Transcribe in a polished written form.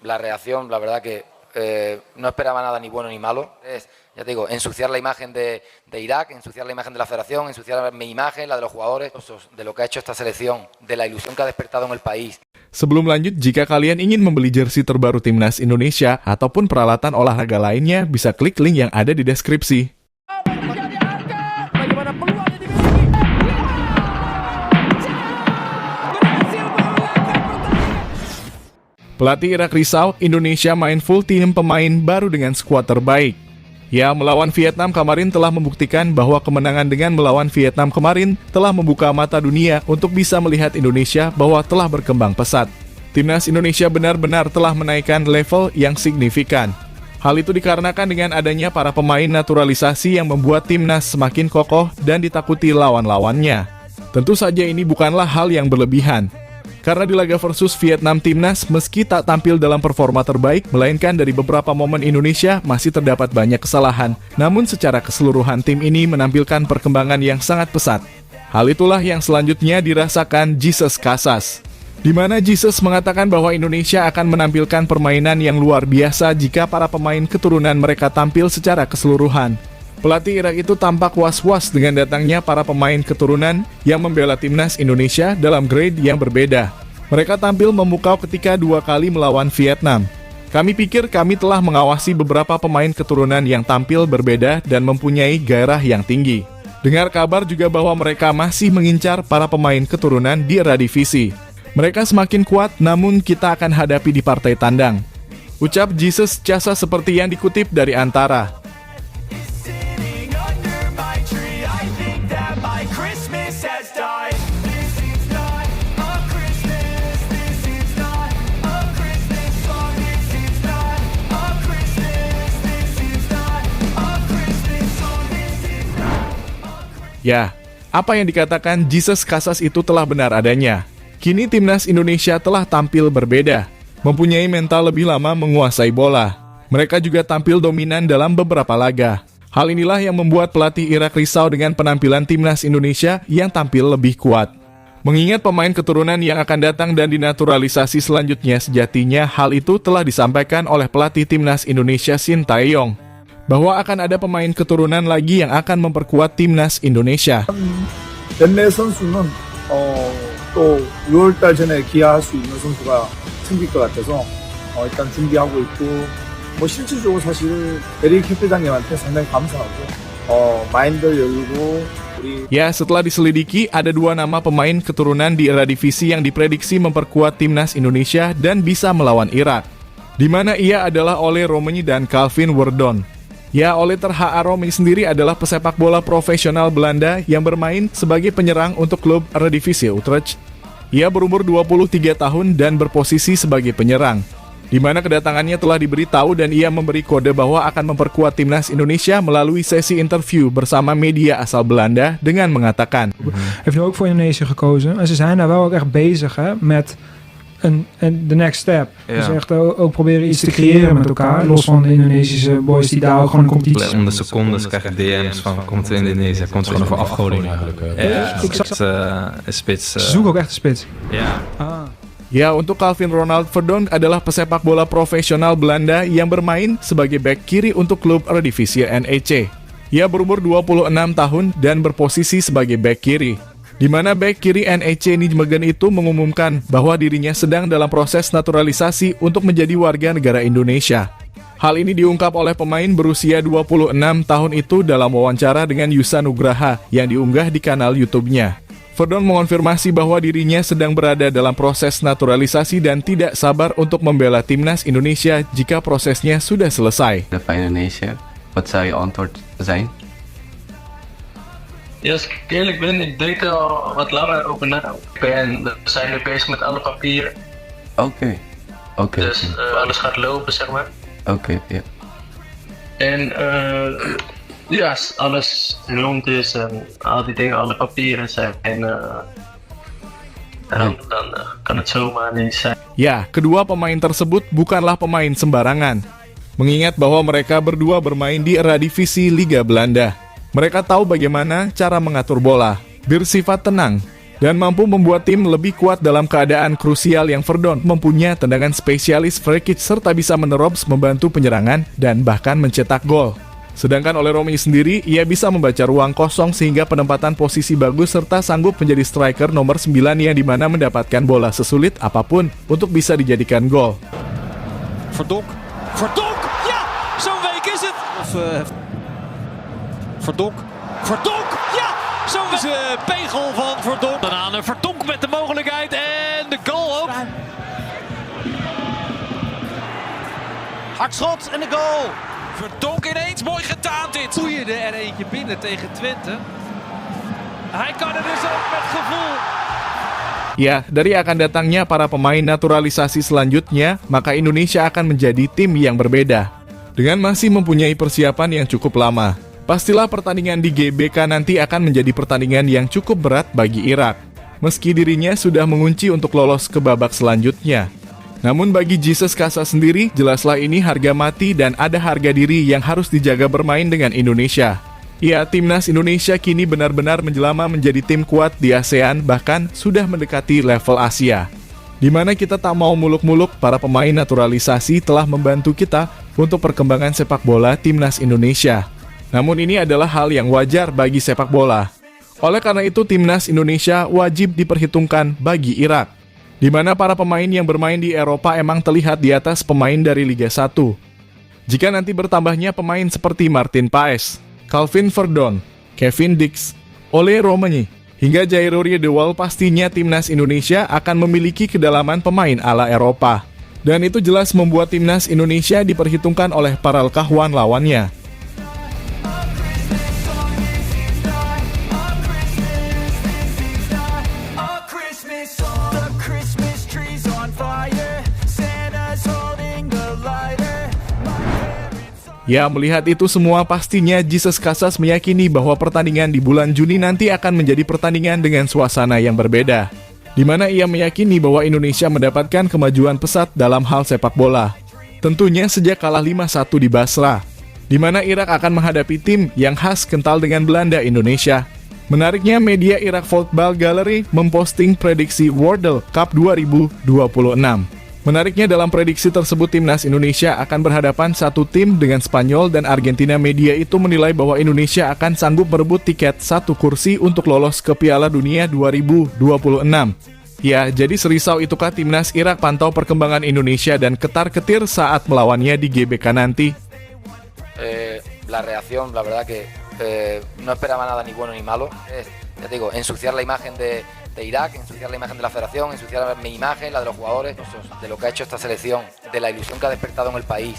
La reacción, la verdad que no esperaba nada ni bueno ni malo. Es, ya te digo, ensuciar la imagen de Irak, ensuciar la imagen de la federación, ensuciar mi imagen, la de los jugadores, de lo que ha hecho esta selección, de la ilusión que ha despertado en el país. Sebelum lanjut, jika kalian ingin membeli jersey terbaru Timnas Indonesia ataupun peralatan olahraga lainnya, bisa klik link yang ada di deskripsi. Pelatih Irak risau, Indonesia main full tim pemain baru dengan skuad terbaik. Ya, melawan Vietnam kemarin telah membuktikan bahwa kemenangan dengan melawan Vietnam kemarin telah membuka mata dunia untuk bisa melihat Indonesia bahwa telah berkembang pesat. Timnas Indonesia benar-benar telah menaikkan level yang signifikan. Hal itu dikarenakan dengan adanya para pemain naturalisasi yang membuat timnas semakin kokoh dan ditakuti lawan-lawannya. Tentu saja ini bukanlah hal yang berlebihan. Karena di laga versus Vietnam timnas, meski tak tampil dalam performa terbaik, melainkan dari beberapa momen Indonesia masih terdapat banyak kesalahan. Namun secara keseluruhan tim ini menampilkan perkembangan yang sangat pesat. Hal itulah yang selanjutnya dirasakan Jesus Casas, di mana Jesus mengatakan bahwa Indonesia akan menampilkan permainan yang luar biasa jika para pemain keturunan mereka tampil secara keseluruhan. Pelatih Irak itu tampak was-was dengan datangnya para pemain keturunan yang membela timnas Indonesia dalam grade yang berbeda. Mereka tampil memukau ketika 2 kali melawan Vietnam. Kami pikir kami telah mengawasi beberapa pemain keturunan yang tampil berbeda dan mempunyai gairah yang tinggi. Dengar kabar juga bahwa mereka masih mengincar para pemain keturunan di Eredivisie. Mereka semakin kuat, namun kita akan hadapi di partai tandang. Ucap Jesus Casas seperti yang dikutip dari Antara. Ya, apa yang dikatakan Jesus Casas itu telah benar adanya. Kini timnas Indonesia telah tampil berbeda, mempunyai mental lebih lama menguasai bola. Mereka juga tampil dominan dalam beberapa laga. Hal inilah yang membuat pelatih Irak risau dengan penampilan timnas Indonesia yang tampil lebih kuat. Mengingat pemain keturunan yang akan datang dan dinaturalisasi selanjutnya, sejatinya hal itu telah disampaikan oleh pelatih timnas Indonesia Shin Tae-yong, bahwa akan ada pemain keturunan lagi yang akan memperkuat timnas Indonesia. 몇몇 선수는 또 6월달 전에 기아할 수 있는 선수가 생길 것 같아서 일단 준비하고 있고 실질적으로 사실 에릭 회장님한테 상당히 감사하고 마인드 열고 우리. Ya, setelah diselidiki ada 2 nama pemain keturunan di Eredivisie yang diprediksi memperkuat timnas Indonesia dan bisa melawan Irak, di mana ia adalah Ole Romeni dan Calvin Werdon. Ya, Ole ter H.A. Romeni sendiri adalah pesepak bola profesional Belanda yang bermain sebagai penyerang untuk klub Eredivisie Utrecht. Ia berumur 23 tahun dan berposisi sebagai penyerang, di mana kedatangannya telah diberitahu dan ia memberi kode bahwa akan memperkuat timnas Indonesia melalui sesi interview bersama media asal Belanda dengan mengatakan, Heeft nu ook voor Indonesië gekozen en ze zijn daar wel ook echt bezig met de next step. Ja. Dus echt ook proberen iets te creëren met elkaar, los van de Indonesische boys die daar ook gewoon een competitie. Om de secondes krijg ik DM's van komt in Indonesië, komt gewoon voor afgoding eigenlijk. Ja, Ik zag een spits. ze zoeken ook echt een spits. Ja. Ya, untuk Calvin Ronald Verdon adalah pesepak bola profesional Belanda yang bermain sebagai bek kiri untuk klub Eredivisie NEC. Ia berumur 26 tahun dan berposisi sebagai bek kiri, di mana bek kiri NEC Nijmegen itu mengumumkan bahwa dirinya sedang dalam proses naturalisasi untuk menjadi warga negara Indonesia. Hal ini diungkap oleh pemain berusia 26 tahun itu dalam wawancara dengan Yusa Nugraha yang diunggah di kanal YouTube-nya. Verdon mengonfirmasi bahwa dirinya sedang berada dalam proses naturalisasi dan tidak sabar untuk membela timnas Indonesia jika prosesnya sudah selesai. Van Indonesië, wat zou je antwoord zijn? Ja, als ik eerlijk ben, ik denk er al wat langer over na. We zijn nu bezig met alle papieren. Oké. Dus alles gaat lopen, zeg maar. Oké, ja. En ja, als alles rond is en al die dingen, alle papieren zijn, dan kan het zomaar niet zijn. Ya, kedua pemain tersebut bukanlah pemain sembarangan, mengingat bahwa mereka berdua bermain di Eredivisie Liga Belanda. Mereka tahu bagaimana cara mengatur bola, bersifat tenang, dan mampu membuat tim lebih kuat dalam keadaan krusial yang Verdon mempunyai tendangan spesialis free kick serta bisa menerobos membantu penyerangan dan bahkan mencetak gol. Sedangkan oleh Romy sendiri, ia bisa membaca ruang kosong sehingga penempatan posisi bagus serta sanggup menjadi striker nomor 9 yang dimana mendapatkan bola sesulit apapun untuk bisa dijadikan gol. Verdonk, ja, zo'n week is het. Verdonk, ja, zo'n pegel van Verdonk. Daarna Verdonk met de mogelijkheid en de goal ook. Hard schot en de goal. Verdonk ineens, mooi gedaan dit. Boeide er eentje binnen tegen Twente. Hij kan er dus ook met gevoel. Ya, dari akan datangnya para pemain naturalisasi selanjutnya, maka Indonesia akan menjadi tim yang berbeda. Dengan masih mempunyai persiapan yang cukup lama, pastilah pertandingan di GBK nanti akan menjadi pertandingan yang cukup berat bagi Irak. Meski dirinya sudah mengunci untuk lolos ke babak selanjutnya. Namun bagi Jesus Casa sendiri, jelaslah ini harga mati dan ada harga diri yang harus dijaga bermain dengan Indonesia. Ya, timnas Indonesia kini benar-benar menjelma menjadi tim kuat di ASEAN, bahkan sudah mendekati level Asia. Di mana kita tak mau muluk-muluk, para pemain naturalisasi telah membantu kita untuk perkembangan sepak bola timnas Indonesia. Namun ini adalah hal yang wajar bagi sepak bola. Oleh karena itu, timnas Indonesia wajib diperhitungkan bagi Irak. Di mana para pemain yang bermain di Eropa emang terlihat di atas pemain dari Liga 1. Jika nanti bertambahnya pemain seperti Martin Paes, Calvin Verdon, Kevin Dix, Ole Romani, hingga Jairo Riedewald, pastinya timnas Indonesia akan memiliki kedalaman pemain ala Eropa. Dan itu jelas membuat timnas Indonesia diperhitungkan oleh para kawan lawannya. Ya, melihat itu semua pastinya Jesus Casas meyakini bahwa pertandingan di bulan Juni nanti akan menjadi pertandingan dengan suasana yang berbeda. Di mana ia meyakini bahwa Indonesia mendapatkan kemajuan pesat dalam hal sepak bola. Tentunya sejak kalah 5-1 di Basra. Di mana Irak akan menghadapi tim yang khas kental dengan Belanda Indonesia. Menariknya, media Iraq Football Gallery memposting prediksi World Cup 2026. Menariknya, dalam prediksi tersebut timnas Indonesia akan berhadapan satu tim dengan Spanyol dan Argentina. Media itu menilai bahwa Indonesia akan sanggup merebut tiket satu kursi untuk lolos ke Piala Dunia 2026. Ya, jadi serisau itukah timnas Irak? Pantau perkembangan Indonesia dan ketar-ketir saat melawannya di GBK nanti. La reacción, la verdad que no esperaba nada ni bueno ni malo. Ya te digo, ensuciar la imagen de Irak, ensuciar la imagen de la federación, ensuciar mi imagen, la de los jugadores, de lo que ha hecho esta selección, de la ilusión que ha despertado en el país.